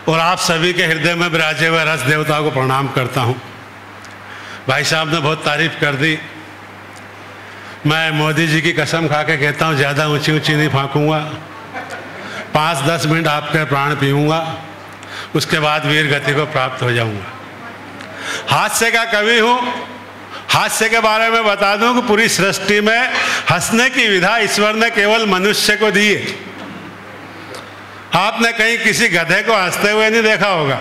और आप सभी के हृदय में विराजे हुए रस देवता को प्रणाम करता हूँ। भाई साहब ने बहुत तारीफ कर दी। मैं मोदी जी की कसम खा के कहता हूँ ज़्यादा ऊंची ऊंची नहीं फांकूंगा, 5-10 मिनट आपके प्राण पीऊँगा, उसके बाद वीर गति को प्राप्त हो जाऊँगा। हास्य का कवि हूँ। हास्य के बारे में बता दूं कि पूरी सृष्टि में हंसने की विधा ईश्वर ने केवल मनुष्य को दी है। आपने कहीं किसी गधे को हंसते हुए नहीं देखा होगा,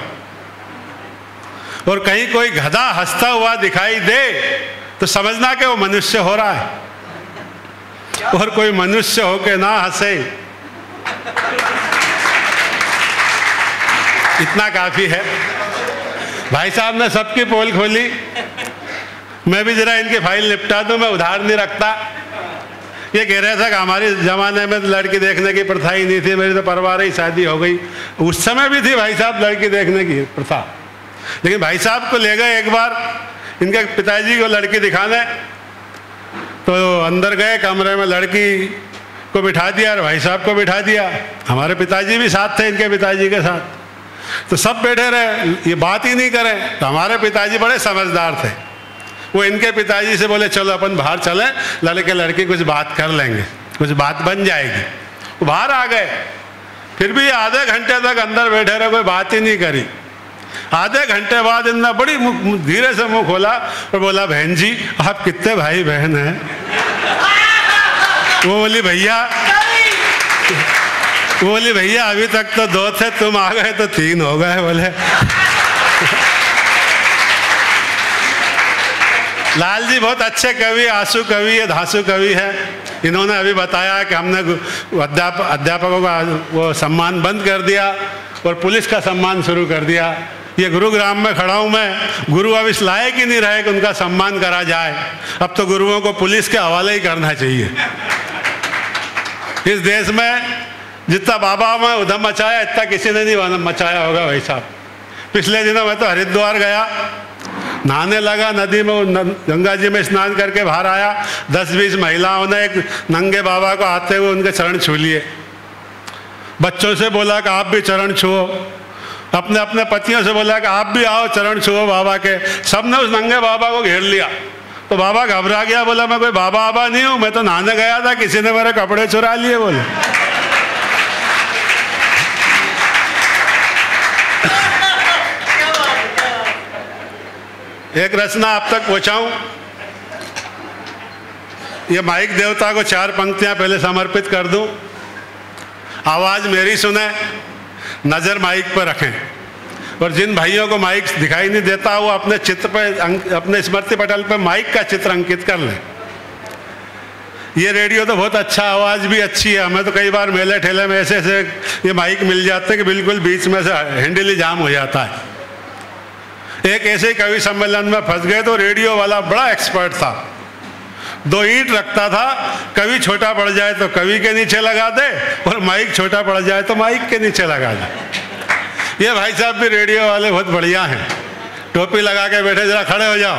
और कहीं कोई गधा हंसता हुआ दिखाई दे तो समझना कि वो मनुष्य हो रहा है, और कोई मनुष्य होके ना हंसे, इतना काफी है। भाई साहब ने सबकी पोल खोली, मैं भी जरा इनकी फाइल निपटा दूं। मैं उधार नहीं रखता। ये कह रहा था कि हमारे ज़माने में तो लड़की देखने की प्रथा ही नहीं थी, मेरी तो परिवार ही शादी हो गई। उस समय भी थी भाई साहब लड़की देखने की प्रथा, लेकिन भाई साहब को ले गए एक बार इनके पिताजी को लड़की दिखाने, तो अंदर गए कमरे में, लड़की को बिठा दिया और भाई साहब को बिठा दिया। हमारे पिताजी भी साथ थे इनके पिताजी के साथ, तो सब बैठे रहे, ये बात ही नहीं करें। तो हमारे पिताजी बड़े समझदार थे, वो इनके पिताजी से बोले चलो अपन बाहर चलें, लड़के लड़की कुछ बात कर लेंगे, कुछ बात बन जाएगी। वो बाहर आ गए, फिर भी आधे घंटे तक अंदर बैठे रहे, कोई बात ही नहीं करी। आधे घंटे बाद इन्होंने बड़ी धीरे से मुंह खोला और बोला बहन जी आप कितने भाई बहन हैं? वो बोली भैया अभी तक तो 2 थे, तुम आ गए तो 3 हो गए। बोले लाल जी बहुत अच्छे कवि, आंसू कवि है, धांसू कवि है। इन्होंने अभी बताया कि हमने अध्यापकों का वो सम्मान बंद कर दिया और पुलिस का सम्मान शुरू कर दिया। ये गुरुग्राम में खड़ा हूँ मैं, गुरु अब इस लायक ही नहीं रहे कि उनका सम्मान करा जाए। अब तो गुरुओं को पुलिस के हवाले ही करना चाहिए। इस देश में जितना बाबा में उधम मचाया इतना किसी ने नहीं मचाया होगा भाई साहब। पिछले दिनों मैं तो हरिद्वार गया, नहाने लगा नदी में, गंगा जी में स्नान करके बाहर आया। 10-20 महिलाओं ने एक नंगे बाबा को आते हुए उनके चरण छू लिए। बच्चों से बोला कि आप भी चरण छुओ, अपने अपने पतियों से बोला कि आप भी आओ चरण छुओ बाबा के। सबने उस नंगे बाबा को घेर लिया। तो बाबा घबरा गया, बोला मैं कोई बाबा आबा नहीं हूँ, मैं तो नहाने गया था, किसी ने मेरे कपड़े चुरा लिए। बोले एक रचना आप तक पहुंचाऊं। ये माइक देवता को 4 पंक्तियां पहले समर्पित कर दूं। आवाज मेरी सुने, नजर माइक पर रखें, और जिन भाइयों को माइक दिखाई नहीं देता वो अपने चित्र पे, अपने स्मृति पटल पर माइक का चित्र अंकित कर लें। ये रेडियो तो बहुत अच्छा, आवाज़ भी अच्छी है। हमें तो कई बार मेले ठेले में ऐसे ऐसे ये माइक मिल जाते हैं कि बिल्कुल बीच में से हैंडल ही जाम हो जाता है। एक ऐसे कवि सम्मेलन में फंस गए तो रेडियो वाला बड़ा एक्सपर्ट था, 2 ईंट रखता था, कवि छोटा पड़ जाए तो कवि के नीचे लगा दे और माइक छोटा पड़ जाए तो माइक के नीचे लगा दे। ये भाई साहब भी रेडियो वाले बहुत बढ़िया हैं, टोपी लगा के बैठे, जरा खड़े हो जाओ।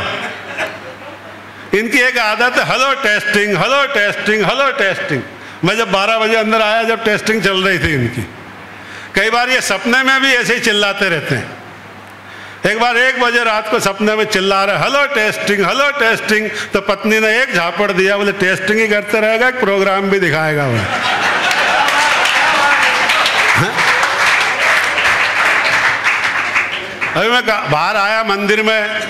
इनकी एक आदत है hello testing, hello testing, hello testing. मैं जब 12 बजे अंदर आया, जब टेस्टिंग चल रही थी इनकी, कई बार ये सपने में भी ऐसे ही चिल्लाते रहते हैं। एक बार 1 बजे रात को सपने में चिल्ला रहे हेलो टेस्टिंग, हेलो टेस्टिंग। तो पत्नी ने एक झापड़ दिया, बोले टेस्टिंग ही करते रहेगा, एक प्रोग्राम भी दिखाएगा वो। अभी मैं बाहर आया मंदिर में,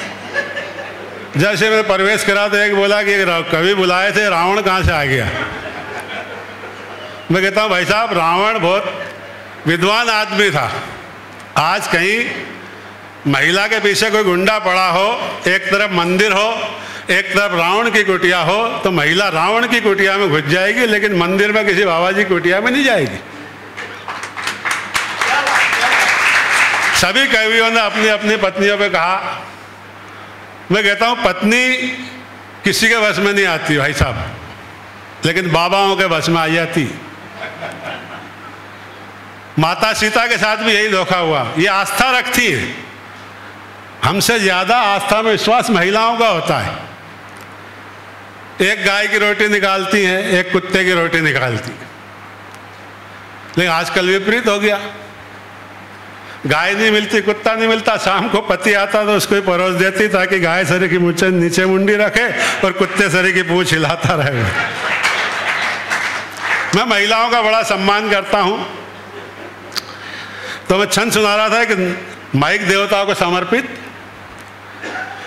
जैसे मैं प्रवेश करा तो एक बोला कि कवि बुलाए थे, रावण कहाँ से आ गया? मैं कहता हूँ भाई साहब रावण बहुत विद्वान आदमी था। आज कहीं महिला के पीछे कोई गुंडा पड़ा हो, एक तरफ मंदिर हो, एक तरफ रावण की कुटिया हो, तो महिला रावण की कुटिया में घुस जाएगी, लेकिन मंदिर में किसी बाबा जी कुटिया में नहीं जाएगी। सभी कवियों ने अपनी अपनी पत्नियों पे कहा। मैं कहता हूँ पत्नी किसी के बस में नहीं आती भाई साहब, लेकिन बाबाओं के बस में आ जाती। माता सीता के साथ भी यही धोखा हुआ। ये आस्था रखती है, हमसे ज्यादा आस्था में विश्वास महिलाओं का होता है। एक गाय की रोटी निकालती हैं, एक कुत्ते की रोटी निकालती है। लेकिन आजकल विपरीत हो गया। गाय नहीं मिलती, कुत्ता नहीं मिलता, शाम को पति आता तो उसको ही परोस देती ताकि गाय सरे की मूंछ नीचे मुंडी रखे और कुत्ते सरे की पूंछ हिलाता रहे। मैं महिलाओं का बड़ा सम्मान करता हूं, तो मैं छंद सुना रहा था कि माइक देवताओं को समर्पित,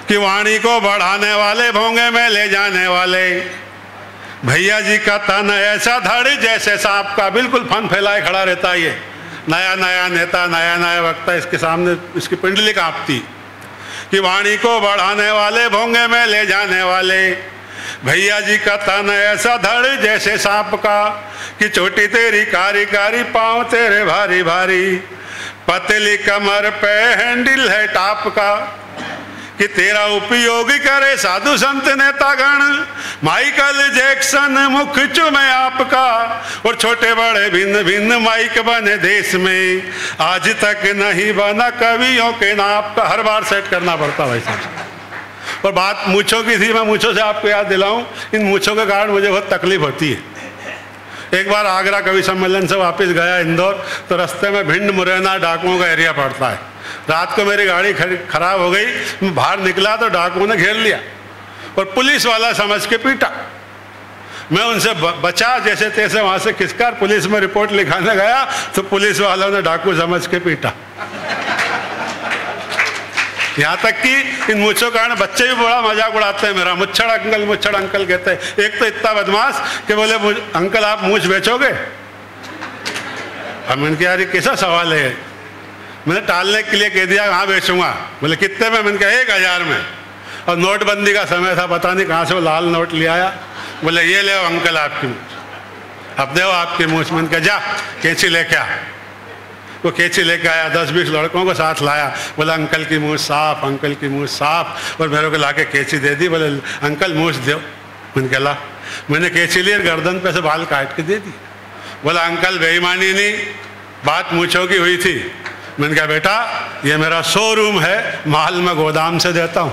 कि वाणी को बढ़ाने वाले, भोंगे में ले जाने वाले, भैया जी का तन ऐसा धड़ जैसे सांप का, बिल्कुल फन फैलाए खड़ा रहता है। ये नया नया नेता, नया नया वक्ता, इसके सामने इसकी पिंडली कांपती। कि वाणी को बढ़ाने वाले, भोंगे में ले जाने वाले, भैया जी का तन ऐसा धड़ जैसे सांप का, कि चोटी तेरी कारी कारी, पाँव तेरे भारी भारी, पतली कमर पे हैंडल है टाप का, कि तेरा उपयोग करे साधु संत नेतागण, माइकल जैक्सन मुख चुमे आपका, और छोटे बड़े भिन्न भिन्न माइक बने देश में, आज तक नहीं बना कवियों के नाप का। हर बार सेट करना पड़ता भाई साहब। और बात मूंछों की थी, मैं मूंछों से आपको याद दिलाऊं, इन मूंछों के कारण मुझे बहुत तकलीफ होती है। एक बार आगरा कवि सम्मेलन से वापस गया इंदौर, तो रास्ते में भिंड मुरैना डाकुओं का एरिया पड़ता है। रात को मेरी गाड़ी खराब हो गई, मैं बाहर निकला तो डाकुओं ने घेर लिया और पुलिस वाला समझ के पीटा। मैं उनसे बचा जैसे तैसे, वहाँ से खिसकर पुलिस में रिपोर्ट लिखाने गया तो पुलिस वालों ने डाकू समझ के पीटा। यहाँ तक कि इन मूंछों कारण बच्चे भी बड़ा मजाक उड़ाते हैं मेरा, मुच्छड़ अंकल कहते हैं। एक तो इतना बदमाश कि बोले अंकल आप मूंछ बेचोगे? अब मैंने कहा यार ये कैसा सवाल है, मैंने टालने के लिए कह दिया हाँ बेचूंगा। बोले कितने में? मैंने कहा 1000 में। और नोटबंदी का समय था, पता नहीं कहाँ से वो लाल नोट ले आया। बोले ये ले अंकल आपकी मूंछ, अब दो आपकी मूंछ। मैंने कहा जा कैंची लेके आ। वो कैंची लेके आया, 10-20 लड़कों को साथ लाया। बोला अंकल की मूंछ साफ, अंकल की मूंछ साफ, और मेरे को ला के कैंची दे दी। बोले अंकल मूंछ दो। मैंने कहा ला। मैंने कैंची ली और गर्दन पे से बाल काट के दे दी। बोला अंकल बेईमानी नहीं, बात मूंछों की हुई थी। मैंने कहा बेटा ये मेरा शोरूम है, माल मैं गोदाम से देता हूँ।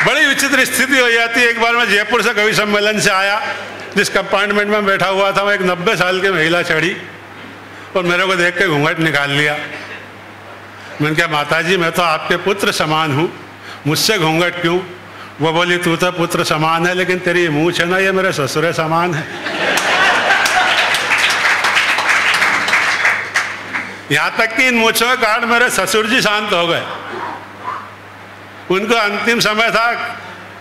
बड़ी विचित्र स्थिति हो जाती है। एक बार मैं जयपुर से कवि सम्मेलन से आया, जिस कंपार्टमेंट में बैठा हुआ था मैं, एक 90 साल की महिला चढ़ी और मेरे को देख के घूंघट निकाल लिया। मैंने कहा माता जी मैं तो आपके पुत्र समान हूँ, मुझसे घूंघट क्यों? वो बोली तू तो पुत्र समान है, लेकिन तेरी ये मूंछ है ना, ये मेरे ससुरे समान है। यहाँ तक कि इन मूंछों के कारण मेरे ससुर जी शांत हो गए। उनको अंतिम समय था,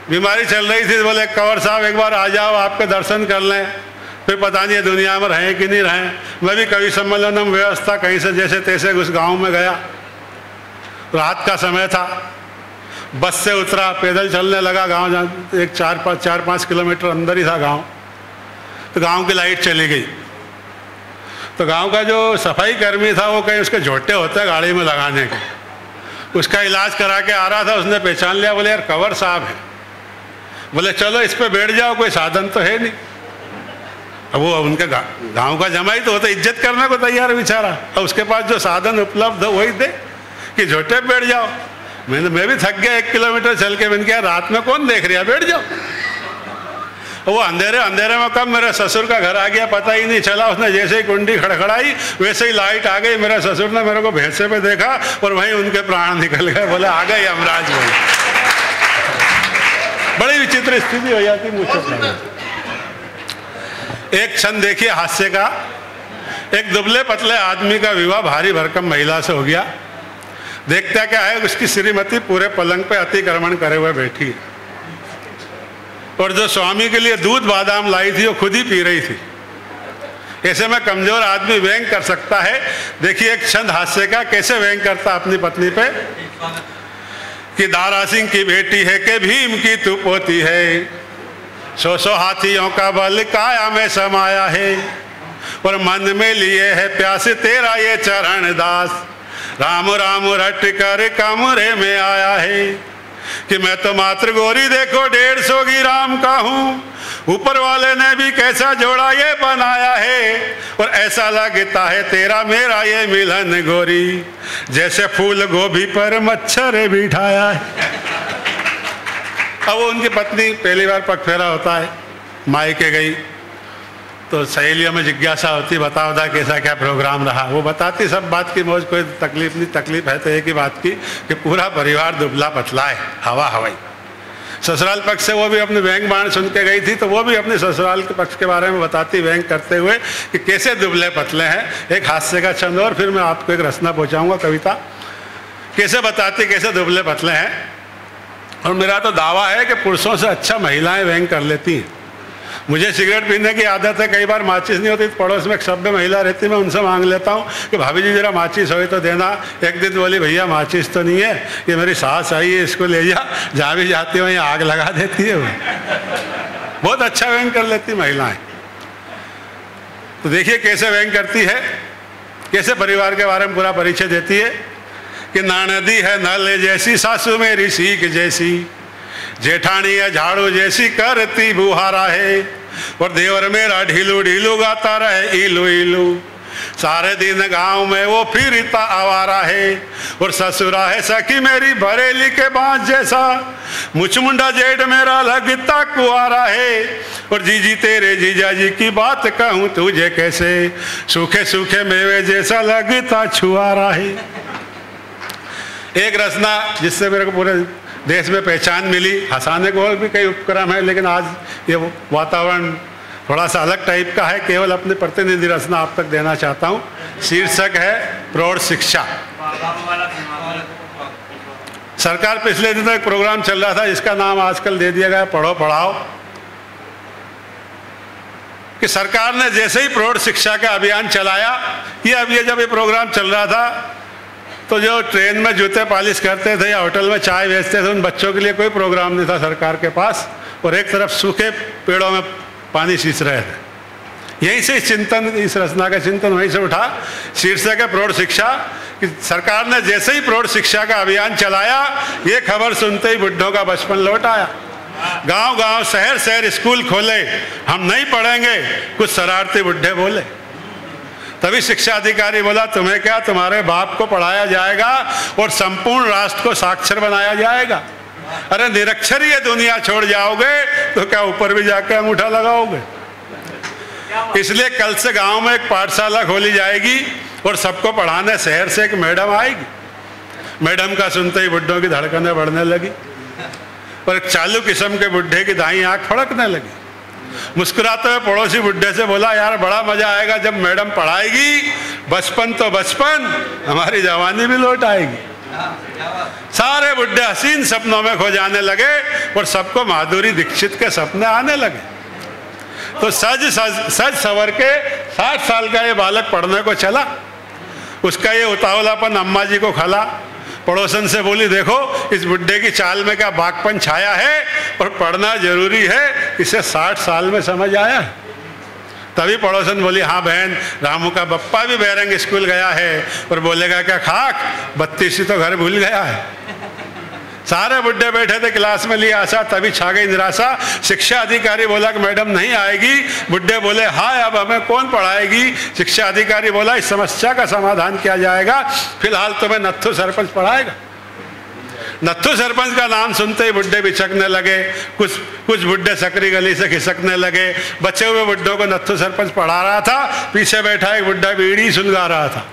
बीमारी चल रही थी, बोले कंवर साहब एक बार आ जाओ आपके दर्शन कर लें, फिर पता नहीं दुनिया में रहें कि नहीं रहें। मैं भी कवि सम्मेलन में व्यवस्था कहीं से जैसे तैसे उस गांव में गया। रात का समय था, बस से उतरा, पैदल चलने लगा। गांव जहाँ एक 4-5 किलोमीटर अंदर ही था गांव। तो गांव की लाइट चली गई। तो गांव का जो सफाई कर्मी था वो कहीं उसके झोटे होते हैं गाड़ी में लगाने के, उसका इलाज करा के आ रहा था। उसने पहचान लिया, बोले यार कंवर साहब है। बोले चलो इस पे बैठ जाओ, कोई साधन तो है नहीं। अब वो उनके गांव का जमाई तो होता, इज्जत करने को तैयार बेचारा, और उसके पास जो साधन उपलब्ध हो वही दे कि झोटे पे बैठ जाओ। मैं भी थक गया 1 किलोमीटर चल के। मैंने कहा रात में कौन देख रहा, बैठ जाओ। वो अंधेरे में कब मेरे ससुर का घर आ गया पता ही नहीं चला। उसने जैसे ही कुंडी खड़खड़ाई वैसे ही लाइट आ गई। मेरे ससुर ने मेरे को भैंसे पे देखा और वहीं उनके प्राण निकल गए। बोले आ गए यमराज भाई। बड़ी विचित्र स्थिति हो जाती मुझसे। एक क्षण देखिए हास्य का, एक दुबले पतले आदमी का विवाह भारी भरकम महिला से हो गया। देखता क्या है, उसकी श्रीमती पूरे पलंग पे अतिक्रमण करे हुए बैठी है, और जो स्वामी के लिए दूध बादाम लाई थी वो खुद ही पी रही थी। ऐसे में कमजोर आदमी व्यंग कर सकता है। देखिए एक छंद हास्य का, कैसे व्यंग करता अपनी पत्नी पे, कि दारा सिंह की बेटी है कि भीम की तू पोती है, 100 हाथियों का बल काया में समाया है, और मन में लिए है प्यास तेरा ये चरण दास, राम राम रट कर कमरे में आया है, कि मैं तो मात्र गोरी देखो 150 ग्राम का हूँ, ऊपर वाले ने भी कैसा जोड़ा ये बनाया है, और ऐसा लगता है तेरा मेरा ये मिलन गोरी, जैसे फूल गोभी पर मच्छर बिठाया है। अब उनकी पत्नी पहली बार पग फेरा होता है, मायके गई, तो सहेलियों में जिज्ञासा होती, बताओ दा कैसा क्या प्रोग्राम रहा। वो बताती सब बात की मौज, कोई तकलीफ नहीं। तकलीफ है तो एक ही बात की कि पूरा परिवार दुबला पतला है, हवा हवाई। ससुराल पक्ष से वो भी अपने व्यंग बाण सुन के गई थी, तो वो भी अपने ससुराल के पक्ष के बारे में बताती व्यंग करते हुए कि कैसे दुबले पतले हैं। एक हास्य का छंद और फिर मैं आपको एक रचना पहुँचाऊँगा, कविता। कैसे बताती कैसे दुबले पतले हैं। और मेरा तो दावा है कि पुरुषों से अच्छा महिलाएं व्यंग कर लेती हैं। मुझे सिगरेट पीने की आदत है, कई बार माचिस नहीं होती, पड़ोस में एक सभ्य महिला रहती, मैं उनसे मांग लेता हूँ कि भाभी जी जरा माचिस हो तो देना। एक दिन बोली, भैया माचिस तो नहीं है, ये मेरी सास आई है, इसको ले जा, जहाँ भी जाती है वहीं आग लगा देती है वो। बहुत अच्छा व्यंग कर लेती महिलाएं। तो देखिए कैसे व्यंग करती है, कैसे परिवार के बारे में पूरा परिचय देती है कि नानदी है नल जैसी, सासू मेरी सीख जैसी, जेठानी है झाड़ू जैसी, करती बुहारा है, और देवर मेरा ढीलू ढीलू गाता रहे इलू इलू, सारे दिन गांव में वो फिरता आवारा है, और ससुरा है सखी मेरी बरेली के बांस जैसा, मुचमुंडा जेठ मेरा लगता कुआरा है, और जीजी तेरे जीजा जी की बात कहूँ तुझे कैसे, सूखे सूखे मेवे जैसा लगता छुआरा है। एक रचना जिससे मेरे को पूरे देश में पहचान मिली। हंसाने को और भी कई उपक्रम है, लेकिन आज ये वातावरण थोड़ा सा अलग टाइप का है। केवल अपनी प्रतिनिधि रचना आप तक देना चाहता हूँ। शीर्षक है प्रौढ़ शिक्षा। सरकार पिछले दिनों एक प्रोग्राम चल रहा था जिसका नाम आजकल दे दिया गया पढ़ो पढ़ाओ। कि सरकार ने जैसे ही प्रौढ़ शिक्षा का अभियान चलाया, ये जब ये प्रोग्राम चल रहा था तो जो ट्रेन में जूते पॉलिश करते थे या होटल में चाय बेचते थे, उन बच्चों के लिए कोई प्रोग्राम नहीं था सरकार के पास, और एक तरफ सूखे पेड़ों में पानी सींच रहे थे। यहीं से चिंतन, इस रचना का चिंतन वहीं से उठा। शीर्षक है प्रौढ़ शिक्षा। कि सरकार ने जैसे ही प्रौढ़ शिक्षा का अभियान चलाया, ये खबर सुनते ही बुढ़ों का बचपन लौट आया। गांव गांव शहर शहर स्कूल खोले, हम नहीं पढ़ेंगे, कुछ शरारती बुढ़े बोले। तभी शिक्षा अधिकारी बोला, तुम्हें क्या, तुम्हारे बाप को पढ़ाया जाएगा और संपूर्ण राष्ट्र को साक्षर बनाया जाएगा। अरे निरक्षर ये दुनिया छोड़ जाओगे तो क्या ऊपर भी जाके अंगूठा लगाओगे। इसलिए कल से गांव में एक पाठशाला खोली जाएगी और सबको पढ़ाने शहर से एक मैडम आएगी। मैडम का सुनते ही बुढ़ों की धड़कनें बढ़ने लगी और एक चालू किस्म के बुढ़े की दाईं आंख फड़कने लगी। मुस्कुराते हुए पड़ोसी बुढ़े से बोला, यार बड़ा मजा आएगा जब मैडम पढ़ाएगी, बचपन तो बचपन, हमारी जवानी भी लौट आएगी। सारे बुढ़े हसीन सपनों में खो जाने लगे और सबको माधुरी दीक्षित के सपने आने लगे। तो सज सवर के 60 साल का ये बालक पढ़ने को चला। उसका ये उतावलापन अम्मा जी को खला। पड़ोसन से बोली, देखो इस बुढ़े की चाल में क्या बागपन छाया है, और पढ़ना जरूरी है, इसे 60 साल में समझ आया। तभी पड़ोसन बोली, हाँ बहन, रामू का बप्पा भी बैरंग स्कूल गया है, और बोलेगा क्या खाक, 32 ही तो घर भूल गया है। सारे बुढ़े बैठे थे क्लास में लिए आशा, तभी छा गई निराशा। शिक्षा अधिकारी बोला कि मैडम नहीं आएगी। बुढ़े बोले, हाँ अब हमें कौन पढ़ाएगी। शिक्षा अधिकारी बोला, इस समस्या का समाधान किया जाएगा, फिलहाल तुम्हें नत्थू सरपंच पढ़ाएगा। नत्थू सरपंच का नाम सुनते ही बुढ़े बिचकने लगे। कुछ बुढ़े सकरी गली से खिसकने लगे। बचे हुए बुढ़ों को नत्थू सरपंच पढ़ा रहा था, पीछे बैठा एक बुढ़ा बीड़ी सुलगा रहा था।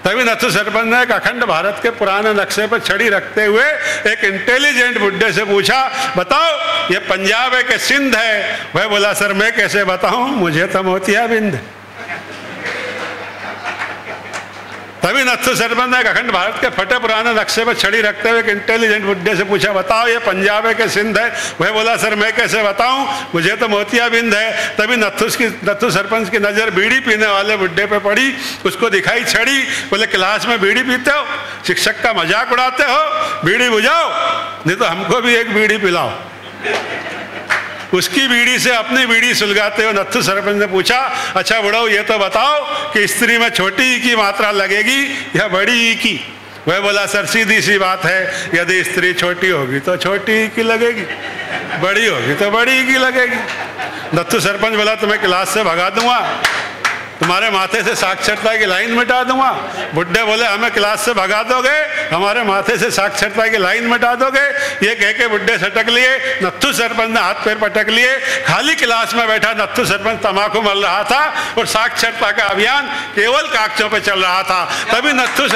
तभी नत्थू सरपंच ने एक अखंड भारत के पुराने नक्शे पर छड़ी रखते हुए एक इंटेलिजेंट बुढ़े से पूछा, बताओ ये पंजाब है कि सिंध है। वह बोला, सर मैं कैसे बताऊं, मुझे तो मोतियाबिंद है। तभी नत्थू सरपंच ने अखंड भारत के फटे पुराने नक्शे पर छड़ी रखते हुए एक इंटेलिजेंट बुड्ढे से पूछा, बताओ ये पंजाब है कि सिंध है। वह बोला, सर मैं कैसे बताऊं, मुझे तो मोतियाबिंद है। तभी नत्थू सरपंच की नज़र बीड़ी पीने वाले बुड्ढे पे पड़ी। उसको दिखाई छड़ी। बोले, क्लास में बीड़ी पीते हो, शिक्षक का मजाक उड़ाते हो, बीड़ी बुझाओ, नहीं तो हमको भी एक बीड़ी पिलाओ। उसकी बीड़ी से अपनी बीड़ी सुलगाते हुए नत्थू सरपंच ने पूछा, अच्छा बुढ़ाओ ये तो बताओ कि स्त्री में छोटी ई की मात्रा लगेगी या बड़ी ई की। वह बोला, सर सीधी सी बात है, यदि स्त्री छोटी होगी तो छोटी ई की लगेगी, बड़ी होगी तो बड़ी ई की लगेगी। नत्थू सरपंच बोला, तुम्हें क्लास से भगा दूंगा। तुम्हारे माथे से साक्षरता की लाइन मिटा दूंगा। बुड्ढे बोले हमें क्लास से भगा दोगे, हमारे माथे से साक्षरता की लाइन मिटा दोगे। ये कह के बुड्ढे सटक लिए, नत्थू सरपंच ने हाथ पैर पटक लिए। खाली क्लास में बैठा नत्थू सरपंच तंबाकू मल रहा था और साक्षरता का अभियान केवल कागजों पे चल रहा था। तभी नत्थू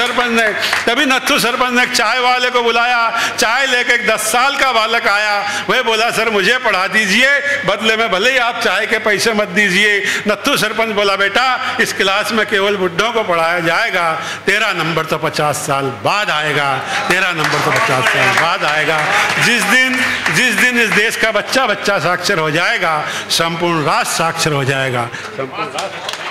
सरपंच ने एक चाय वाले को बुलाया। चाय लेके एक 10 साल का बालक आया। वह बोला सर मुझे पढ़ा दीजिए, बदले में भले ही आप चाय के पैसे मत दीजिए। नत्थू सरपंच बोला बेटा इस क्लास में केवल बुड्ढों को पढ़ाया जाएगा, तेरा नंबर तो 50 साल बाद आएगा, तेरा नंबर तो 50 साल बाद आएगा। जिस दिन इस देश का बच्चा साक्षर हो जाएगा, संपूर्ण राष्ट्र साक्षर हो जाएगा। संपूर्ण राष्ट्र